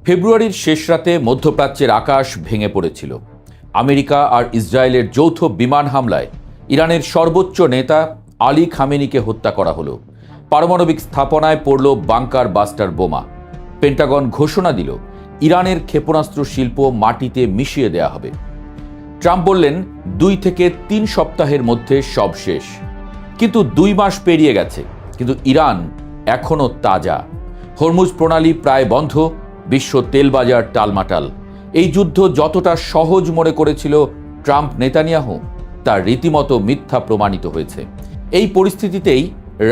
ফেব্রুয়ারির শেষ রাতে মধ্যপ্রাচ্যের আকাশ ভেঙে পড়েছিল। আমেরিকা আর ইসরায়েলের যৌথ বিমান হামলায় ইরানের সর্বোচ্চ নেতা আলী খামেনিকে হত্যা করা হলো। পারমাণবিক স্থাপনায় পড়ল বাংকার বাস্টার বোমা। পেন্টাগন ঘোষণা দিল ইরানের ক্ষেপণাস্ত্র শিল্প মাটিতে মিশিয়ে দেয়া হবে। ট্রাম্প বললেন 2 থেকে 3 সপ্তাহের মধ্যে সব শেষ। কিন্তু 2 মাস পেরিয়ে গেছে, কিন্তু ইরান এখনও তাজা। হরমুজ প্রণালী প্রায় বন্ধ, বিশ্ব তেল বাজার টালমাটাল। এই যুদ্ধ যতটা সহজ মনে করেছিল ট্রাম্প নেতানিয়াহু, তা রীতিমতো মিথ্যা প্রমাণিত হয়েছে। এই পরিস্থিতিতেই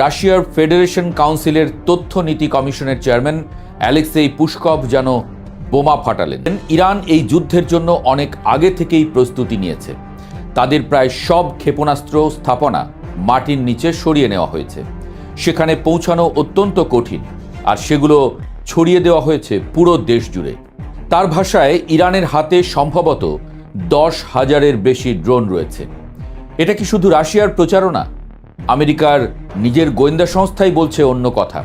রাশিয়ার ফেডারেশন কাউন্সিলের তথ্য নীতি কমিশনের চেয়ারম্যান অ্যালেক্সেই পুশকভ যেন বোমা ফাটালেন। ইরান এই যুদ্ধের জন্য অনেক আগে থেকেই প্রস্তুতি নিয়েছে। তাদের প্রায় সব ক্ষেপণাস্ত্র স্থাপনা মাটির নিচে সরিয়ে নেওয়া হয়েছে। সেখানে পৌঁছানো অত্যন্ত কঠিন, আর সেগুলো ছড়িয়ে দেওয়া হয়েছে পুরো দেশ জুড়ে। তার ভাষায় ইরানের হাতে সম্ভবত 10,000-এর বেশি ড্রোন রয়েছে। এটা কি শুধু রাশিয়ার প্রচারণা? আমেরিকার নিজের গোয়েন্দা সংস্থাই বলছে অন্য কথা।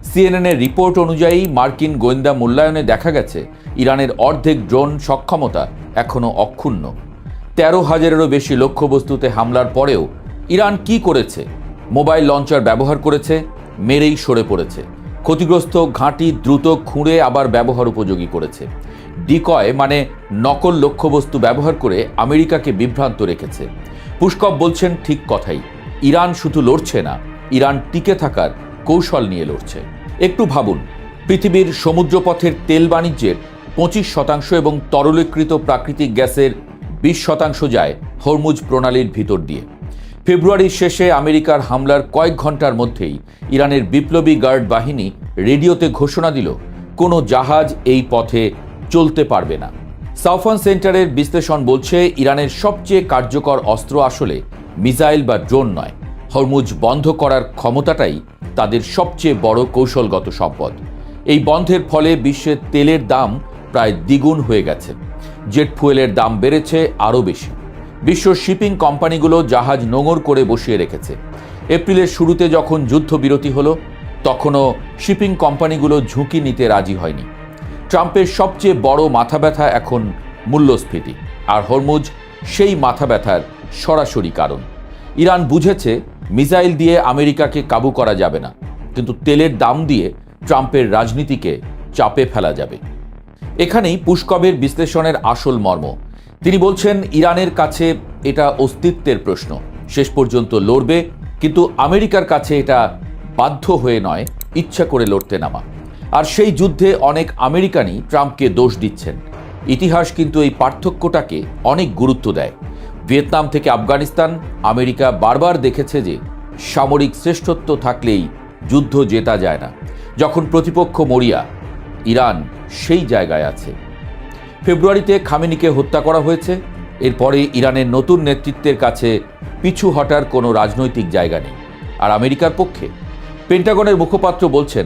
সিএনএনের রিপোর্ট অনুযায়ী মার্কিন গোয়েন্দা মূল্যায়নে দেখা গেছে ইরানের অর্ধেক ড্রোন সক্ষমতা এখনও অক্ষুণ্ণ। 13,000-এরও বেশি লক্ষ্যবস্তুতে হামলার পরেও ইরান কি করেছে? মোবাইল লঞ্চার ব্যবহার করেছে, মেরেই সরে পড়েছে। ক্ষতিগ্রস্ত ঘাঁটি দ্রুত খুঁড়ে আবার ব্যবহার উপযোগী করেছে। ডিকয় মানে নকল লক্ষ্যবস্তু ব্যবহার করে আমেরিকাকে বিভ্রান্ত রেখেছে। পুশকভ বলছেন ঠিক কথাই, ইরান শুধু লড়ছে না, ইরান টিকে থাকার কৌশল নিয়ে লড়ছে। একটু ভাবুন, পৃথিবীর সমুদ্রপথের তেল বাণিজ্যের 25% এবং তরলীকৃত প্রাকৃতিক গ্যাসের 20% যায় হরমুজ প্রণালীর ভিতর দিয়ে। ফেব্রুয়ারির শেষে আমেরিকার হামলার কয়েক ঘন্টার মধ্যেই ইরানের বিপ্লবী গার্ড বাহিনী রেডিওতে ঘোষণা দিল কোনো জাহাজ এই পথে চলতে পারবে না। সাউফান সেন্টারের বিশ্লেষণ বলছে ইরানের সবচেয়ে কার্যকর অস্ত্র আসলে মিসাইল বা ড্রোন নয়, হরমুজ বন্ধ করার ক্ষমতাটাই তাদের সবচেয়ে বড় কৌশলগত সম্পদ। এই বন্ধের ফলে বিশ্বের তেলের দাম প্রায় দ্বিগুণ হয়ে গেছে। জেট ফুয়েলের দাম বেড়েছে আরও বেশি। বিশ্ব শিপিং কোম্পানিগুলো জাহাজ নোঙর করে বসিয়ে রেখেছে। এপ্রিলের শুরুতে যখন যুদ্ধবিরতি হলো, তখনও শিপিং কোম্পানিগুলো ঝুঁকি নিতে রাজি হয়নি। ট্রাম্পের সবচেয়ে বড় মাথা ব্যথা এখন মূল্যস্ফীতি, আর হরমুজ সেই মাথা ব্যথার সরাসরি কারণ। ইরান বুঝেছে মিসাইল দিয়ে আমেরিকাকে কাবু করা যাবে না, কিন্তু তেলের দাম দিয়ে ট্রাম্পের রাজনীতিকে চাপে ফেলা যাবে। এখানেই পুশকভের বিশ্লেষণের আসল মর্ম। তিনি বলছেন ইরানের কাছে এটা অস্তিত্বের প্রশ্ন, শেষ পর্যন্ত লড়বে, কিন্তু আমেরিকার কাছে এটা বাধ্য হয়ে নয়, ইচ্ছা করে লড়তে নামা। আর সেই যুদ্ধে অনেক আমেরিকানই ট্রাম্পকে দোষ দিচ্ছেন। ইতিহাস কিন্তু এই পার্থক্যটাকে অনেক গুরুত্ব দেয়। ভিয়েতনাম থেকে আফগানিস্তান, আমেরিকা বারবার দেখেছে যে সামরিক শ্রেষ্ঠত্ব থাকলেই যুদ্ধ জেতা যায় না। যখন প্রতিপক্ষ মরিয়া, ইরান সেই জায়গায় আছে। ফেব্রুয়ারিতে খামেনিকে হত্যা করা হয়েছে। এরপরে ইরানের নতুন নেতৃত্বের কাছে পিছু হটার কোনো রাজনৈতিক জায়গা নেই। আর আমেরিকার পক্ষে পেন্টাগনের মুখপাত্র বলছেন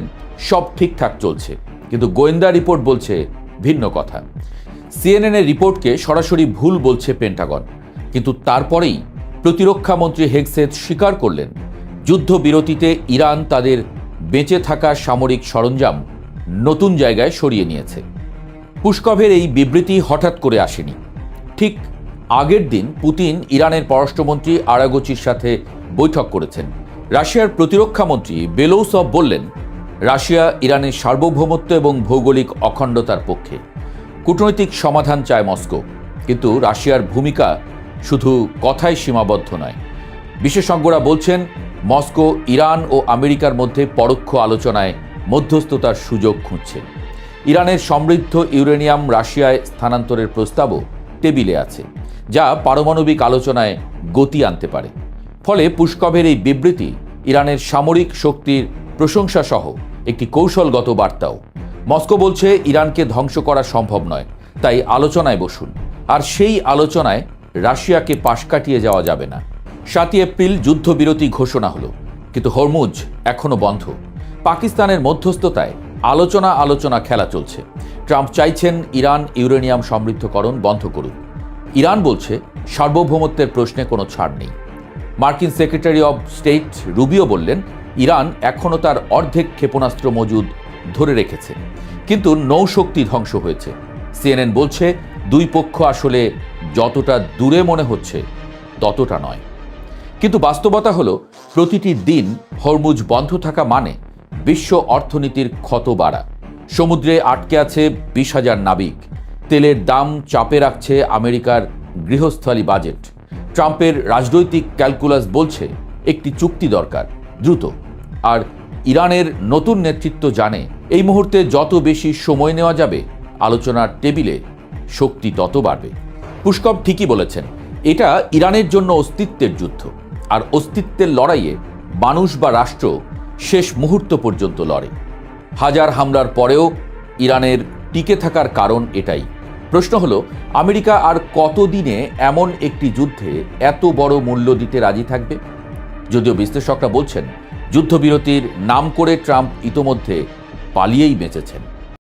সব ঠিকঠাক চলছে, কিন্তু গোয়েন্দা রিপোর্ট বলছে ভিন্ন কথা। সিএনএনের রিপোর্টকে সরাসরি ভুল বলছে পেন্টাগন, কিন্তু তারপরেই প্রতিরক্ষা মন্ত্রী হেগসেথ স্বীকার করলেন যুদ্ধবিরতিতে ইরান তাদের বেঁচে থাকা সামরিক সরঞ্জাম নতুন জায়গায় সরিয়ে নিয়েছে। পুশকভের এই বিবৃতি হঠাৎ করে আসেনি। ঠিক আগের দিন পুতিন ইরানের পররাষ্ট্রমন্ত্রী আরাগচির সাথে বৈঠক করেছেন। রাশিয়ার প্রতিরক্ষা মন্ত্রী বেলোউসভ বললেন রাশিয়া ইরানের সার্বভৌমত্ব এবং ভৌগোলিক অখণ্ডতার পক্ষে। কূটনৈতিক সমাধান চায় মস্কো, কিন্তু রাশিয়ার ভূমিকা শুধু কথায় সীমাবদ্ধ নয়। বিশেষজ্ঞরা বলছেন মস্কো ইরান ও আমেরিকার মধ্যে পরোক্ষ আলোচনায় মধ্যস্থতার সুযোগ খুঁজছে। ইরানের সমৃদ্ধ ইউরেনিয়াম রাশিয়ায় স্থানান্তরের প্রস্তাবও টেবিলে আছে, যা পারমাণবিক আলোচনায় গতি আনতে পারে। ফলে পুশকভের এই বিবৃতি ইরানের সামরিক শক্তির প্রশংসা সহ একটি কৌশলগত বার্তাও। মস্কো বলছে ইরানকে ধ্বংস করা সম্ভব নয়, তাই আলোচনায় বসুন। আর সেই আলোচনায় রাশিয়াকে পাশ কাটিয়ে যাওয়া যাবে না। 7 এপ্রিল যুদ্ধবিরতি ঘোষণা হলো, কিন্তু হরমুজ এখনও বন্ধ। পাকিস্তানের মধ্যস্থতায় আলোচনা খেলা চলছে। ট্রাম্প চাইছেন ইরান ইউরেনিয়াম সমৃদ্ধকরণ বন্ধ করুক। ইরান বলছে সার্বভৌমত্বের প্রশ্নে কোনো ছাড় নেই। মার্কিন সেক্রেটারি অব স্টেট রুবিও বললেন ইরান এখনও তার অর্ধেক ক্ষেপণাস্ত্র মজুদ ধরে রেখেছে। কিন্তু নৌশক্তি ধ্বংস হয়েছে। সিএনএন বলছে দুই পক্ষ আসলে যতটা দূরে মনে হচ্ছে ততটা নয়। কিন্তু বাস্তবতা হলো প্রতিটি দিন হরমুজ বন্ধ থাকা মানে বিশ্ব অর্থনীতির ক্ষত বাড়া। সমুদ্রে আটকে আছে 20,000 নাবিক। তেলের দাম চাপে রাখছে আমেরিকার গৃহস্থলী বাজেট। ট্রাম্পের রাজনৈতিক ক্যালকুলাস বলছে একটি চুক্তি দরকার দ্রুত। আর ইরানের নতুন নেতৃত্ব জানে এই মুহূর্তে যত বেশি সময় নেওয়া যাবে আলোচনার টেবিলে শক্তি তত বাড়বে। পুস্কভ ঠিকই বলেছেন, এটা ইরানের জন্য অস্তিত্বের যুদ্ধ। আর অস্তিত্বের লড়াইয়ে মানুষ বা রাষ্ট্র শেষ মুহূর্ত পর্যন্ত লড়ে। হাজার হামলার পরেও ইরানের টিকে থাকার কারণ এটাই। প্রশ্ন হলো, আমেরিকা আর কতদিনে এমন একটি যুদ্ধে এত বড় মূল্য দিতে রাজি থাকবে? যদিও বিশ্লেষকরা বলছেন যুদ্ধবিরতির নাম করে ট্রাম্প ইতোমধ্যে পালিয়েই বেঁচেছেন।